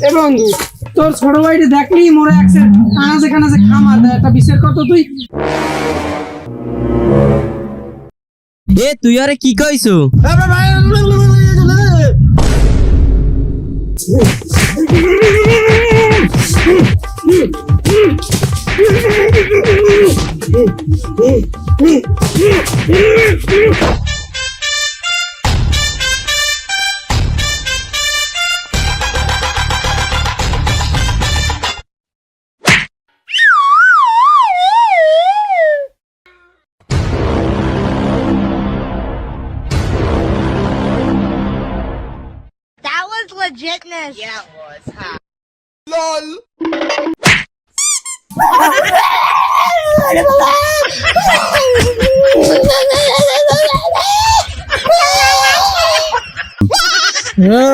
এ বন্ধু তোর ছোট ভাইটি দেখলি মোরে একসে কানাজে কানাজে খামার দেয় একটা বিশের কত তুই এ তুই আরে কি কইছো That was legitness. Yeah, it was. Huh?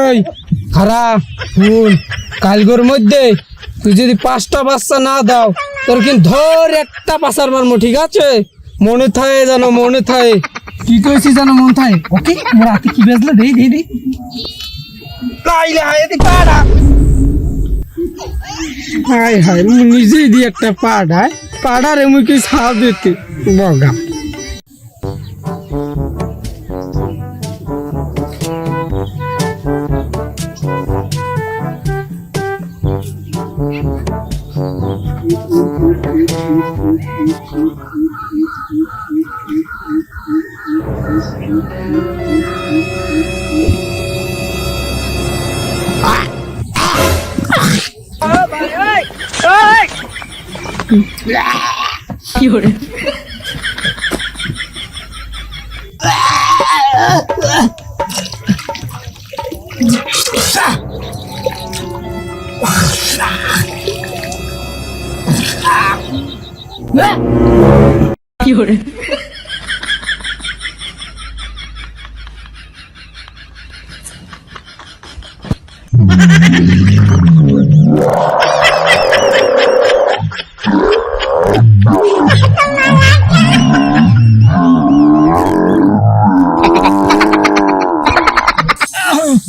এই খারা শুন কালগোর মধ্যে তুই যদি 5টা বাচ্চা না দাও তোর কিন্তু ধর একটা পাসার মারমো ঠিক আছে মনে থাকে জানো মনে থাকে কি কইছিস জানো মন থাকে ওকে মোর হাতে কি বেজলে দেই দেই দেই লাইলে হায়তি পাড়া হাই হাই মুই নিজেই দি একটা পাড়া পাড়ারে মুই কি ছাপ দিতে বগা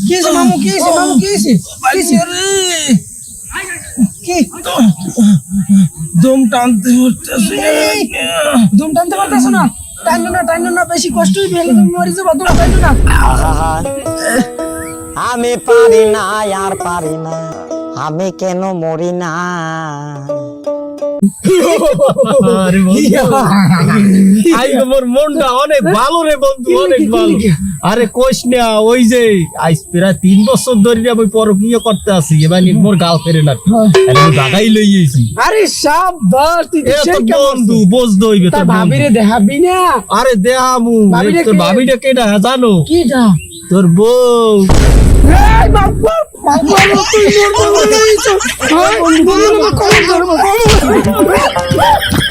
কিসে মামু কিসে মামু কিসে কিসে রে কি দম টানতে হচ্ছে দম টানতে পারতেছ না টাইনো না বেশি কষ্টই ফেলে তুমি মরে যাবে দম টাইনো না আমি পারি না আর পারি না আমি কেন মরি না আরে বন্ধু আই আমার মনটা অনেক ভালো রে বন্ধু অনেক ভালো আরে কইস না ওই যে আজ প্রায় 3 বছর ধরে আমি পরকীয় করতে আছি এবার মোর গাল ফেরে না আরে আমি দাগাই লইয়েছি আরে সাবাস তুই এ তো বন্ধু বুঝ দইবে তোর ভাবিরে দেখাবি না আরে দেহামু ভাবিরে তোর কে? ভাবিটা কেডা জানো কিটা তোর বউ এই বাবা তুই মোর বউ লইছো হ্যাঁ বন্ধু কম ধরবো